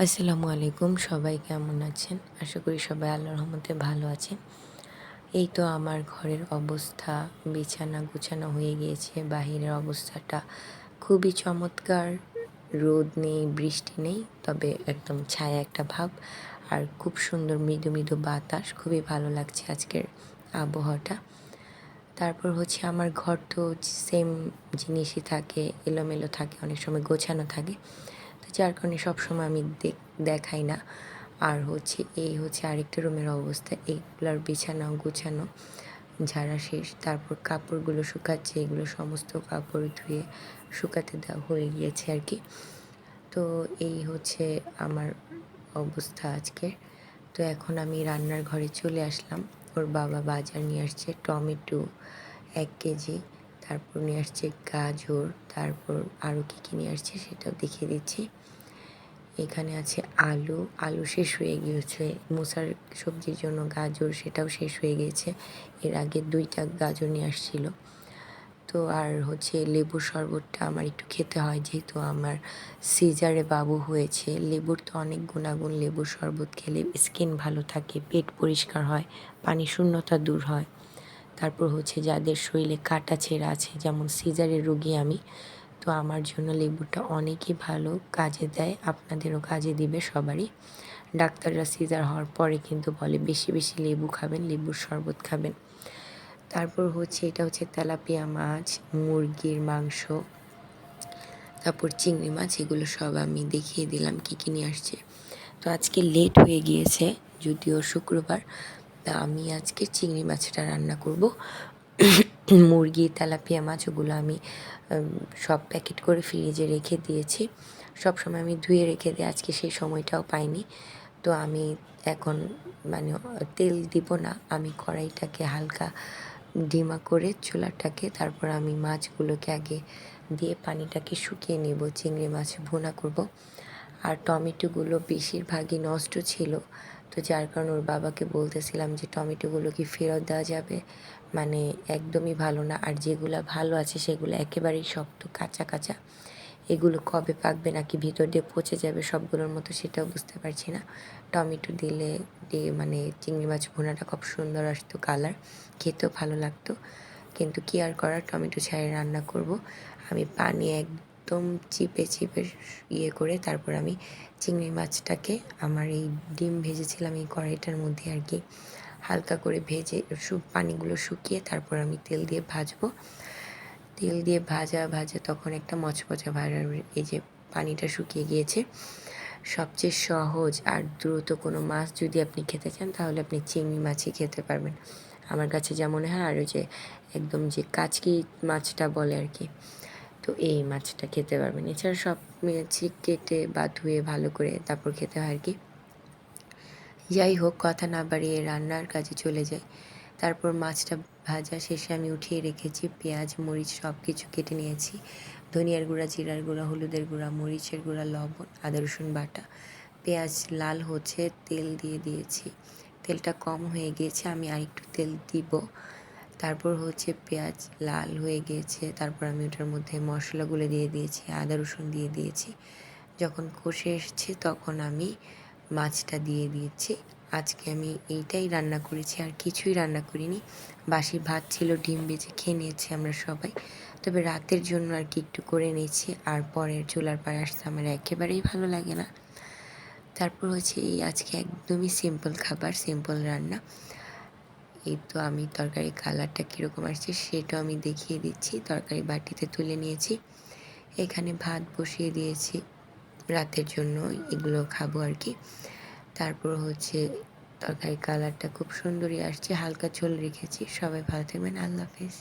আসসালামু আলাইকুম, সবাই কেমন আছেন? আশা করি সবাই আল্লাহর রহমতে ভালো আছেন। এই তো আমার ঘরের অবস্থা, বিছানা গুছানো হয়ে গিয়েছে। বাহিরের অবস্থাটা খুবই চমৎকার। রোদ নেই, বৃষ্টি নেই, তবে একদম ছায়া একটা ভাব আর খুব সুন্দর মৃদু মৃদু বাতাস। খুবই ভালো লাগছে আজকের আবহাওয়াটা। তারপর হচ্ছে আমার ঘর তো সেম জিনিসই থাকে, এলোমেলো থাকে, অনেক সময় গোছানো থাকে। তো যার কারণে সবসময় আমি দেখাই না। আর হচ্ছে এই হচ্ছে আরেকটা রুমের অবস্থা। এইগুলার বিছানাও গোছানো, ঝাড়া শেষ। তারপর কাপড়গুলো শুকাচ্ছে, এগুলো সমস্ত কাপড় ধুয়ে শুকাতে দেওয়া হয়ে গিয়েছে আর কি। তো এই হচ্ছে আমার অবস্থা আজকের। তো এখন আমি রান্নার ঘরে চলে আসলাম। ওর বাবা বাজার নিয়ে আসছে, টমেটো ১ কেজি, তারপর নিয়ে আসছে গাজর, তারপর আরও কী নিয়ে আসছে সেটাও দেখিয়ে দিচ্ছি। এখানে আছে আলু, আলু শেষ হয়ে গিয়েছে। মুসার সবজির জন্য গাজর, সেটাও শেষ হয়ে গিয়েছে। এর আগে ২টা গাজর নিয়ে আসছিল। তো আর হচ্ছে লেবুর শরবতটা আমার একটু খেতে হয়, যেহেতু আমার সিজারে বাবু হয়েছে। লেবুর তো অনেক গুণাগুণ। লেবুর শরবত খেলে স্কিন ভালো থাকে, পেট পরিষ্কার হয়, পানি শূন্যতা দূর হয়। তারপর হচ্ছে যাদের শরীরে কাটাছেঁড়া আছে, যেমন সিজারের রোগী আমি, তো আমার জন্য লেবুটা অনেকই ভালো কাজে দেয়। আপনাদেরও কাজে দিবে সবারই। ডাক্তাররা সিজার হওয়ার পরে কিন্তু বলে বেশি বেশি লেবু খাবেন, লেবুর শরবত খাবেন। তারপর হচ্ছে এটা হচ্ছে তেলাপিয়া মাছ, মুরগির মাংস, তারপর চিংড়ি মাছ, এগুলো সব আমি দেখিয়ে দিলাম কী কী নিয়ে আসছে। তো আজকে লেট হয়ে গিয়েছে, যদিও শুক্রবার। তা আমি আজকে চিংড়ি মাছটা রান্না করব। মুরগি, তেলাপিয়া মাছ, ওগুলো আমি সব প্যাকেট করে ফ্রিজে রেখে দিয়েছি। সবসময় আমি ধুয়ে রেখে দিই, আজকে সেই সময়টাও পাইনি। তো আমি এখন মানে তেল দিব না, আমি কড়াইটাকে হালকা ডিমা করে চুলাটাকে, তারপর আমি মাছগুলোকে আগে দিয়ে পানিটাকে শুকিয়ে নেব। চিংড়ি মাছ ভুনা করব। আর টমেটোগুলো বেশিরভাগই নষ্ট ছিল, তো যার কারণে ওর বাবাকে বলতেছিলাম যে টমেটোগুলো কি ফেরত দেওয়া যাবে, মানে একদমই ভালো না। আর যেগুলো ভালো আছে সেগুলো একেবারেই শক্ত, কাঁচা কাঁচা। এগুলো কবে পাকবে নাকি ভিতর দিয়ে পচে যাবে সবগুলোর মতো, সেটাও বুঝতে পারছি না। টমেটো দিলে মানে চিংড়ি মাছ ভুনাটা খুব সুন্দর আসতো, কালার, খেতেও ভালো লাগতো। কিন্তু কি আর করার, টমেটো ছাড়াই রান্না করব। আমি পানি একদম চিপে চিপে করে তারপর আমি চিংড়ি মাছটাকে আমার এই ডিম ভেজেছিলাম এই কড়াইটার মধ্যে আর কি হালকা করে ভেজে পানিগুলো শুকিয়ে তারপর আমি তেল দিয়ে ভাজবো। তেল দিয়ে ভাজা ভাজা তখন একটা মচমচা ভাজা, এই যে পানিটা শুকিয়ে গিয়েছে। সবচেয়ে সহজ আর দ্রুত কোনো মাছ যদি আপনি খেতে চান তাহলে আপনি চিংড়ি মাছই খেতে পারবেন আমার কাছে যা মনে হয়। আর ওই যে একদম যে কাচকি মাছটা বলে আর কি, তো এই মাছটা খেতে পারবেন। এছাড়া সব কেটে বা ধুয়ে ভালো করে তারপর খেতে হয় আর কি। যাই হোক, কথা না বাড়িয়ে রান্নার কাজে চলে যাই। তারপর মাছটা ভাজা শেষে আমি উঠিয়ে রেখেছি, পেঁয়াজ মরিচ সব কিছু কেটে নিয়েছি। ধনিয়ার গুঁড়া, জিরার গুঁড়া, হলুদের গুঁড়া, মরিচের গুঁড়া, লবণ, আদা রসুন বাটা। পেঁয়াজ লাল হচ্ছে, তেল দিয়ে দিয়েছি। তেলটা কম হয়ে গিয়েছে, আমি আরেকটু তেল দিব। তারপর হচ্ছে পেঁয়াজ লাল হয়ে গিয়েছে, তারপর আমি ওটার মধ্যে মশলাগুলো দিয়ে দিয়েছি, আদা রসুন দিয়ে দিয়েছি। যখন কষে এসছে তখন আমি মাছটা দিয়ে দিয়েছি। আজকে আমি এইটাই রান্না করেছি, আর কিছুই রান্না করিনি। বাসি ভাত ছিল, ডিম ভেজে খেয়ে নিয়েছি আমরা সবাই। তবে রাতের জন্য আর কি একটু করে নিয়েছি, আর পরের চুলার পাড়ে আসতে আমার একেবারেই ভালো লাগে না। তারপর হচ্ছে এই আজকে একদমই সিম্পল খাবার, সিম্পল রান্না। এই তো আমি তরকারি কালারটা কীরকম আসছে সেটাও আমি দেখিয়ে দিচ্ছি। তরকারি বাটিতে তুলে নিয়েছি, এখানে ভাত বসিয়ে দিয়েছি রাতের জন্য, এগুলো খাবো আর কি। তারপর হচ্ছে তরকারি কালারটা খুব সুন্দরই আসছে, হালকা ঝোল রেখেছি। সবাই ভালো থাকবেন, আল্লাহ হাফেজ।